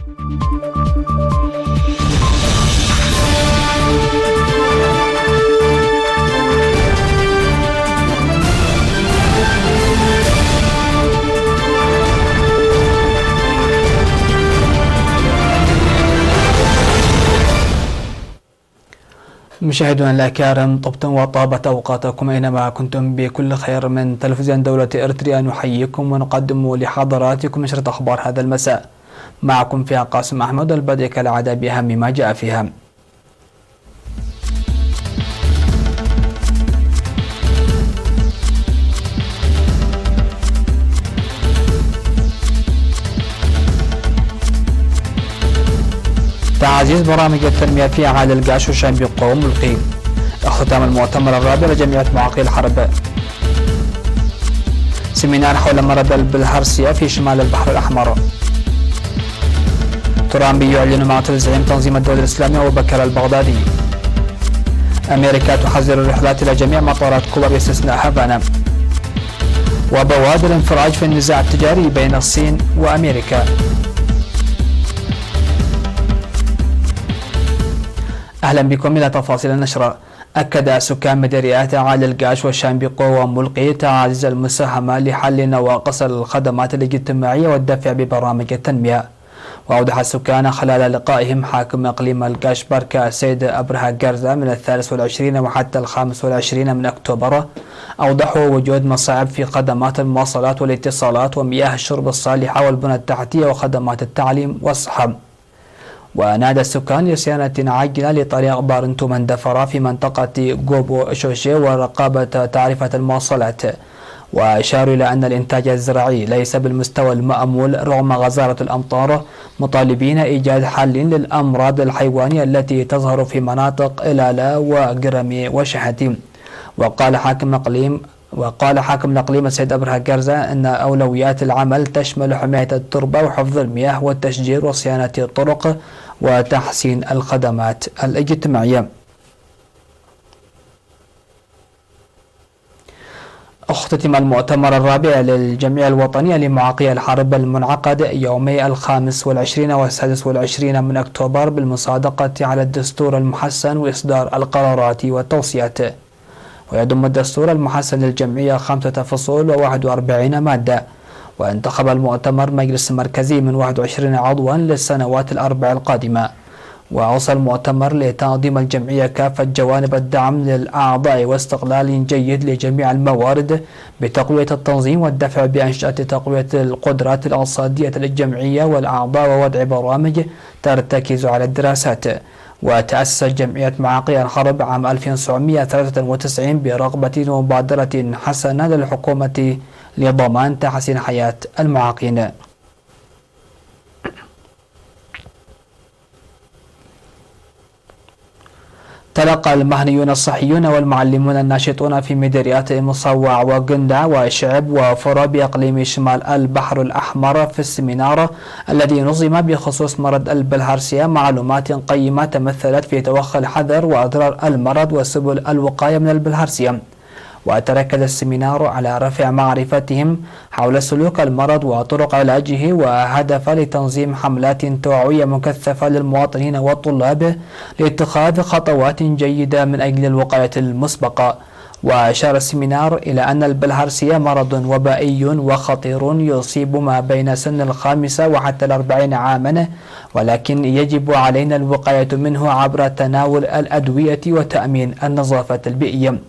مشاهدونا الأكارم، طبتم وطابت أوقاتكم أينما كنتم بكل خير. من تلفزيون دولة إريتريا نحييكم ونقدم لحضراتكم نشرة أخبار هذا المساء. معكم فيها قاسم أحمد، البدء كالعادة بأهم ما جاء فيها. تعزيز برامج التنمية في عاد القاش وشنبيقو ملقي. اختتام المؤتمر الرابع لجمعية معاقي الحرب. سيمينار حول مرض البلهارسيا في شمال البحر الأحمر. ترامبي يعلن معطل زعيم تنظيم الدولة الإسلامية وبكر البغدادي. أمريكا تحذر الرحلات إلى جميع مطارات كوبا باستثناء هافانا. وبوادر انفراج في النزاع التجاري بين الصين وأمريكا. أهلا بكم إلى تفاصيل النشرة. أكد سكان مديريات عاد القاش وشنبيقو وملقي تعزيز المساهمة لحل نواقص الخدمات الاجتماعية والدفع ببرامج التنمية. وأوضح السكان خلال لقائهم حاكم إقليم القاش بركة السيد أبرهة قرزة من 23 وحتى 25 من أكتوبر، أوضحوا وجود مصاعب في خدمات المواصلات والاتصالات ومياه الشرب الصالحة والبنى التحتية وخدمات التعليم والصحة. ونادى السكان لصيانة عاجلة لطريق بارنتو مندفرة في منطقة غوبو شوشي ورقابة تعرفة المواصلات. وأشاروا إلى أن الإنتاج الزراعي ليس بالمستوى المأمول رغم غزارة الأمطار، مطالبين إيجاد حل للأمراض الحيوانية التي تظهر في مناطق إلالا وقرمي وشحتي. وقال حاكم الإقليم السيد أبرهة قرزة أن أولويات العمل تشمل حماية التربة وحفظ المياه والتشجير وصيانة الطرق وتحسين الخدمات الاجتماعية. اختتم المؤتمر الرابع للجمعية الوطنية لمعاقي الحرب المنعقد يومي 25 و26 من أكتوبر بالمصادقة على الدستور المحسن وإصدار القرارات والتوصيات. ويضم الدستور المحسن للجمعية 5 فصول و41 مادة. وانتخب المؤتمر مجلس مركزي من 21 عضوا للسنوات الأربع القادمة. وأوصى المؤتمر لتنظيم الجمعية كافة جوانب الدعم للأعضاء واستغلال جيد لجميع الموارد بتقوية التنظيم والدفع بأنشطة تقوية القدرات الاقتصادية للجمعية والأعضاء ووضع برامج ترتكز على الدراسات. وتأسست جمعية معاقي الحرب عام 1993 برغبة ومبادرة حسنة للحكومة لضمان تحسين حياة المعاقين. تلقى المهنيون الصحيون والمعلمون الناشطون في مديريات مصوع وقندع وشعب وفرة بإقليم شمال البحر الأحمر في السمينار الذي نظم بخصوص مرض البلهارسيا معلومات قيمة تمثلت في توخي الحذر وأضرار المرض وسبل الوقاية من البلهارسيا. وتركز السمينار على رفع معرفتهم حول سلوك المرض وطرق علاجه، وهدف لتنظيم حملات توعوية مكثفة للمواطنين والطلاب لاتخاذ خطوات جيدة من أجل الوقاية المسبقة. وأشار السمينار إلى أن البلهارسيا مرض وبائي وخطير يصيب ما بين سن 5 وحتى 40 عاما، ولكن يجب علينا الوقاية منه عبر تناول الأدوية وتأمين النظافة البيئية.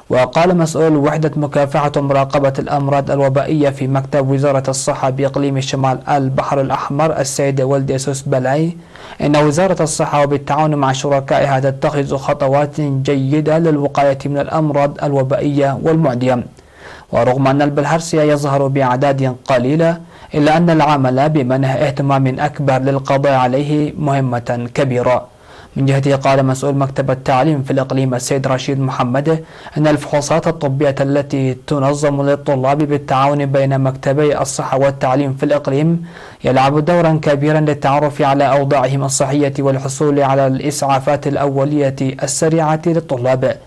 وقال مسؤول وحدة مكافحة ومراقبة الأمراض الوبائية في مكتب وزارة الصحة بإقليم شمال البحر الأحمر السيد ولدي سوس بلاي إن وزارة الصحة وبالتعاون مع شركائها تتخذ خطوات جيدة للوقاية من الأمراض الوبائية والمعدية. ورغم أن البلهارسيا يظهر بأعداد قليلة إلا أن العمل بمنح اهتمام أكبر للقضاء عليه مهمة كبيرة. من جهته قال مسؤول مكتب التعليم في الإقليم السيد رشيد محمد أن الفحوصات الطبية التي تنظم للطلاب بالتعاون بين مكتبي الصحة والتعليم في الإقليم يلعب دورا كبيرا للتعرف على أوضاعهم الصحية والحصول على الإسعافات الأولية السريعة للطلاب،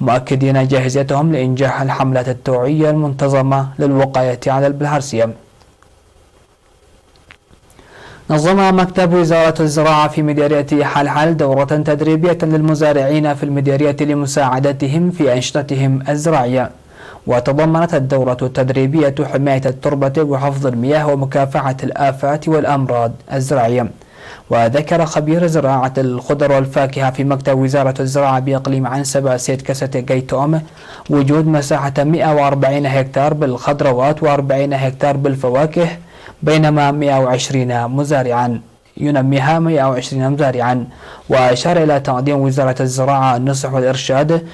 مؤكدين جاهزيتهم لإنجاح الحملات التوعية المنتظمة للوقاية على البلهارسيا. نظم مكتب وزارة الزراعة في مديرية حلحل دورة تدريبية للمزارعين في المديرية لمساعدتهم في أنشطتهم الزراعية، وتضمنت الدورة التدريبية حماية التربة وحفظ المياه ومكافحة الآفات والأمراض الزراعية. وذكر خبير زراعة الخضر والفاكهة في مكتب وزارة الزراعة بإقليم عنسبة سيد كسة جيتوم وجود مساحة 140 هكتار بالخضروات و40 هكتار بالفواكه، بينما 120 مزارعا ينميها 120 مزارعا. وأشار إلى تقديم وزارة الزراعة النصح والإرشاد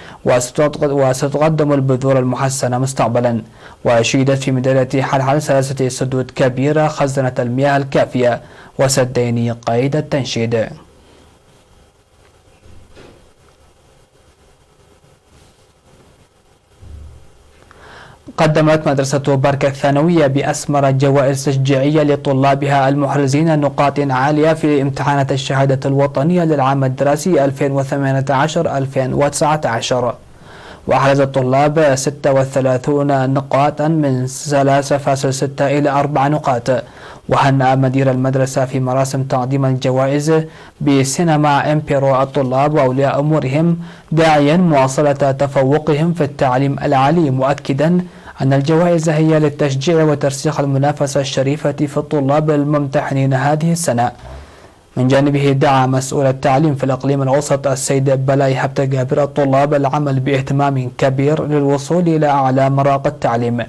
وستقدم البذور المحسنة مستقبلا. وشيدت في مديرية حلحل 3 سدود كبيرة خزنت المياه الكافية وسدين قيد التنشيد. قدمت مدرسة بركة الثانوية بأسمر جوائز تشجيعية لطلابها المحرزين نقاط عالية في امتحانات الشهادة الوطنية للعام الدراسي 2018-2019. وأحرز الطلاب 36 نقاطا من 3.6 إلى 4 نقاط. وهنأ مدير المدرسة في مراسم تقديم الجوائز بسينما إمبيرو الطلاب وأولياء أمورهم، داعيا مواصلة تفوقهم في التعليم العالي، مؤكدا أن الجوائز هي للتشجيع وترسيخ المنافسة الشريفة في الطلاب الممتحنين هذه السنة. من جانبه دعا مسؤول التعليم في الإقليم الأوسط السيد بلاي حبت جابر الطلاب العمل باهتمام كبير للوصول إلى أعلى مراقي التعليم.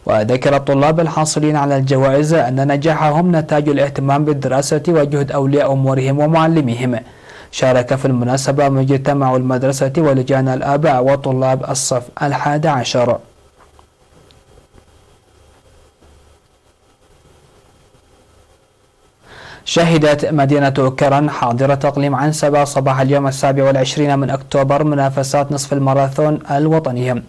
وذكر الطلاب الحاصلين على الجوائز أن نجاحهم نتاج الاهتمام بالدراسة وجهد أولياء أمورهم ومعلميهم. شارك في المناسبة مجتمع المدرسة ولجان الآباء وطلاب الصف 11. شهدت مدينة كرن حاضرة إقليم عنسبة صباح اليوم 27 من أكتوبر منافسات نصف الماراثون الوطني.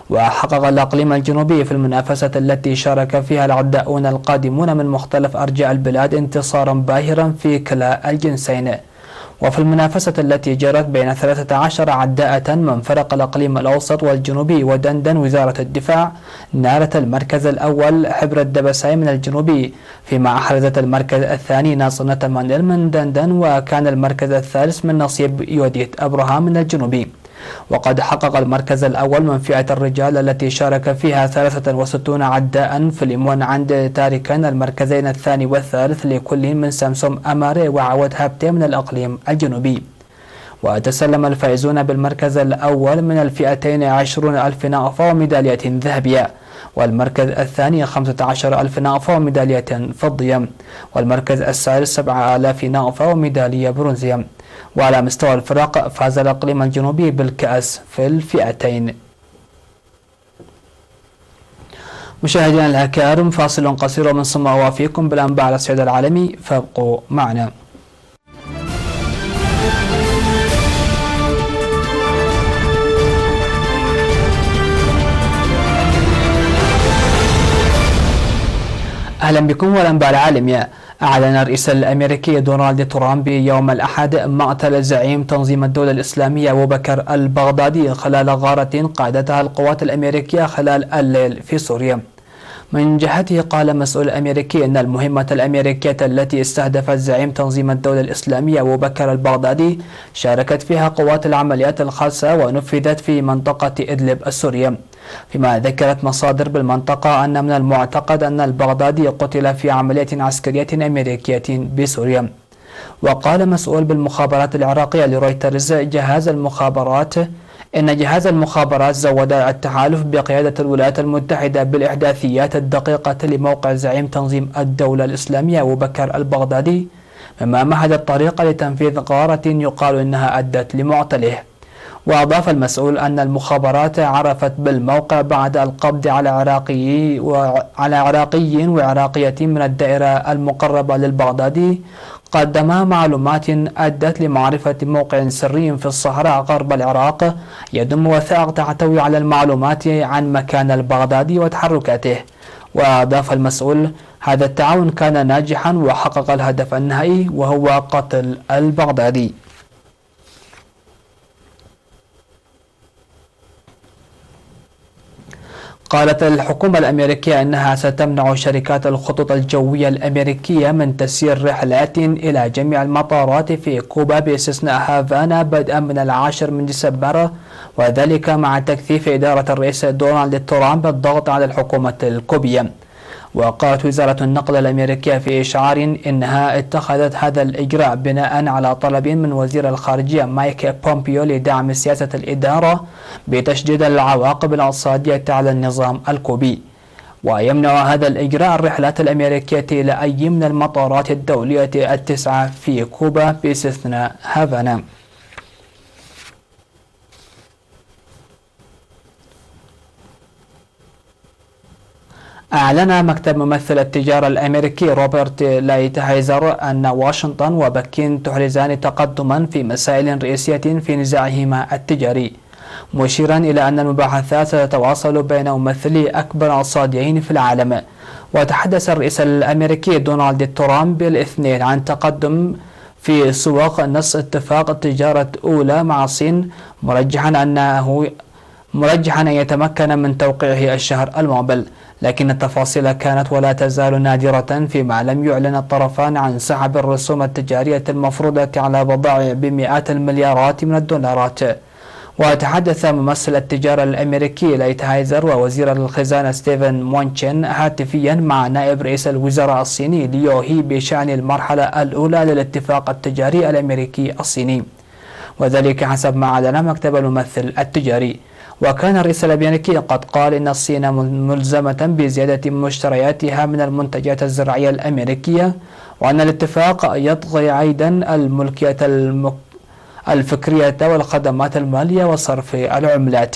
وحقق الإقليم الجنوبي في المنافسة التي شارك فيها العداؤون القادمون من مختلف أرجاء البلاد انتصارا باهرا في كلا الجنسين. وفي المنافسة التي جرت بين 13 عداءة من فرق الإقليم الأوسط والجنوبي ودندن وزارة الدفاع، نالت المركز الأول حبر الدبساي من الجنوبي، فيما أحرزت المركز الثاني ناصنة مانيل من دندن، وكان المركز الثالث من نصيب يوديت أبراهام من الجنوبي. وقد حقق المركز الأول من فئة الرجال التي شارك فيها 63 عداء في الإموان عند تاركا المركزين الثاني والثالث لكل من سمسم أماري وعود هابتي من الأقليم الجنوبي. وتسلم الفائزون بالمركز الأول من الفئتين 20,000 ناقة وميدالية ذهبية، والمركز الثاني 15,000 ناقة وميدالية فضية، والمركز الثالث 7,000 ناقة وميدالية برونزية. وعلى مستوى الفرق فاز الإقليم الجنوبي بالكأس في الفئتين. مشاهدينا الأكارم، فاصل قصير من ثم أوافيكم بالأنباء على الصعيد العالمي، فابقوا معنا. أهلا بكم والأنباء العالمية. أعلن الرئيس الأمريكي دونالد ترامب يوم الأحد مقتل زعيم تنظيم الدولة الإسلامية أبو بكر البغدادي خلال غارة قادتها القوات الأمريكية خلال الليل في سوريا. من جهته قال مسؤول أمريكي أن المهمة الأمريكية التي استهدفت زعيم تنظيم الدولة الإسلامية أبو بكر البغدادي شاركت فيها قوات العمليات الخاصة ونفذت في منطقة إدلب السورية. فيما ذكرت مصادر بالمنطقة أن من المعتقد أن البغدادي قتل في عملية عسكرية أمريكية بسوريا. وقال مسؤول بالمخابرات العراقية لرويترز إن جهاز المخابرات زود التحالف بقيادة الولايات المتحدة بالإحداثيات الدقيقة لموقع زعيم تنظيم الدولة الإسلامية أبو بكر البغدادي، مما مهد الطريق لتنفيذ غارة يقال إنها أدت لمعتله. وأضاف المسؤول أن المخابرات عرفت بالموقع بعد القبض على عراقي وعراقية من الدائرة المقربة للبغدادي قدما معلومات أدت لمعرفة موقع سري في الصحراء غرب العراق يضم وثائق تحتوي على المعلومات عن مكان البغدادي وتحركاته. وأضاف المسؤول: هذا التعاون كان ناجحا وحقق الهدف النهائي وهو قتل البغدادي. قالت الحكومة الأمريكية أنها ستمنع شركات الخطوط الجوية الأمريكية من تسيير رحلات إلى جميع المطارات في كوبا باستثناء هافانا بدءا من 10 من ديسمبر، وذلك مع تكثيف إدارة الرئيس دونالد ترامب بالضغط على الحكومة الكوبية. وقالت وزارة النقل الأمريكية في إشعار إنها اتخذت هذا الإجراء بناء على طلب من وزير الخارجية مايك بومبيو لدعم سياسة الإدارة بتشديد العواقب الاقتصادية على النظام الكوبي. ويمنع هذا الإجراء الرحلات الأمريكية إلى أي من المطارات الدولية التسعة في كوبا باستثناء هافانا. أعلن مكتب ممثل التجارة الأمريكي روبرت لايتهايزر أن واشنطن وبكين تحرزان تقدما في مسائل رئيسية في نزاعهما التجاري، مشيرا إلى أن المباحثات ستتواصل بين ممثلي أكبر اقتصاديين في العالم. وتحدث الرئيس الأمريكي دونالد ترامب الاثنين عن تقدم في سوق نص اتفاق التجارة الأولى مع الصين، مرجحا أن يتمكن من توقيعه الشهر المقبل، لكن التفاصيل كانت ولا تزال نادرة فيما لم يعلن الطرفان عن سحب الرسوم التجارية المفروضة على بضائع بمئات المليارات من الدولارات. وتحدث ممثل التجارة الأمريكي لايتهايزر ووزير الخزانة ستيفن مونشين هاتفيا مع نائب رئيس الوزراء الصيني ليو هي بشأن المرحلة الأولى للاتفاق التجاري الأمريكي الصيني، وذلك حسب ما أعلن مكتب الممثل التجاري. وكان الرئيس الأمريكي قد قال إن الصين ملزمة بزيادة مشترياتها من المنتجات الزراعية الأمريكية، وأن الاتفاق يطغي أيضا الملكية الفكرية والخدمات المالية وصرف العملات.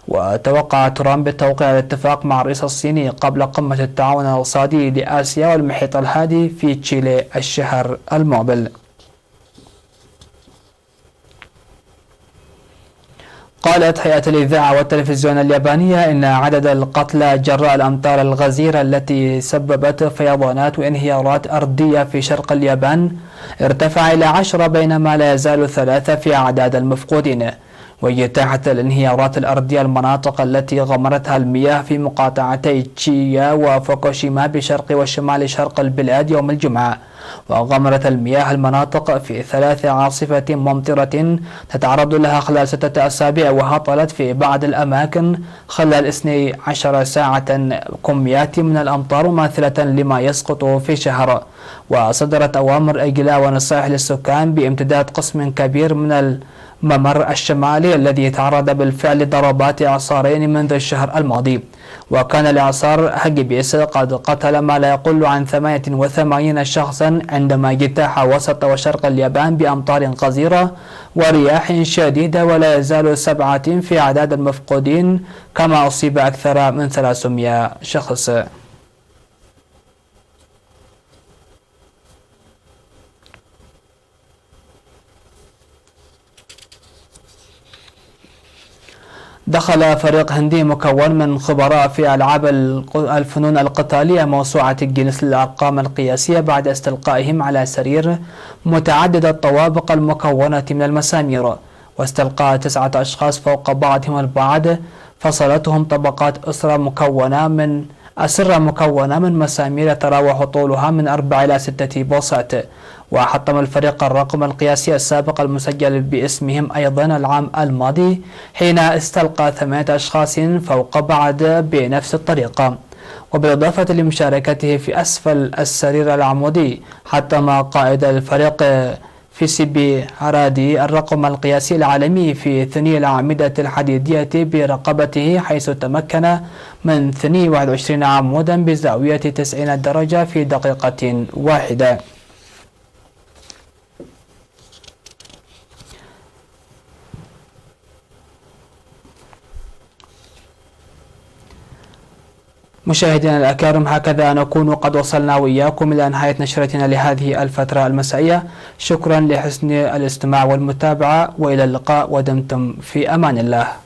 وتوقع ترامب توقيع الاتفاق مع الرئيس الصيني قبل قمة التعاون الاقتصادي لآسيا والمحيط الهادي في تشيلي الشهر المقبل. قالت هيئة الإذاعة والتلفزيون اليابانية إن عدد القتلى جراء الأمطار الغزيرة التي سببت فيضانات وانهيارات أرضية في شرق اليابان ارتفع إلى 10، بينما لا يزال 3 في أعداد المفقودين. وتحت الانهيارات الأرضية المناطق التي غمرتها المياه في مقاطعتي تشييا وفوكوشيما بشرق وشمال شرق البلاد يوم الجمعة. وغمرت المياه المناطق في 3 عاصفة ممطرة تتعرض لها خلال 6 أسابيع، وهطلت في بعض الأماكن خلال 12 ساعة كميات من الأمطار مماثلة لما يسقط في شهر. وصدرت أوامر إجلاء ونصائح للسكان بامتداد قسم كبير من الممر الشمالي الذي تعرض بالفعل لضربات إعصارين منذ الشهر الماضي. وكان الإعصار هاجبيس قد قتل ما لا يقل عن 88 شخصا عندما اجتاح وسط وشرق اليابان بأمطار غزيرة ورياح شديدة، ولا يزال 7 في أعداد المفقودين، كما أصيب أكثر من 300 شخص. دخل فريق هندي مكون من خبراء في ألعاب الفنون القتالية موسوعة جينيس للأرقام القياسية بعد استلقائهم على سرير متعدد الطوابق المكونة من المسامير. واستلقى 9 أشخاص فوق بعضهم البعض، فصلتهم طبقات أسرة مكونة من مسامير يتراوح طولها من 4 إلى 6 بوصات. وحطم الفريق الرقم القياسي السابق المسجل باسمهم أيضا العام الماضي، حين استلقى 8 أشخاص فوق بعض بنفس الطريقة. وبالإضافة لمشاركته في أسفل السرير العمودي، حطم قائد الفريق فيسيبي هرادي الرقم القياسي العالمي في ثني الأعمدة الحديدية برقبته، حيث تمكن من ثني 21 عمودا بزاوية 90 درجة في دقيقة واحدة. مشاهدينا الأكارم، هكذا نكون قد وصلنا وإياكم إلى نهاية نشرتنا لهذه الفترة المسائية. شكرا لحسن الاستماع والمتابعة، وإلى اللقاء ودمتم في أمان الله.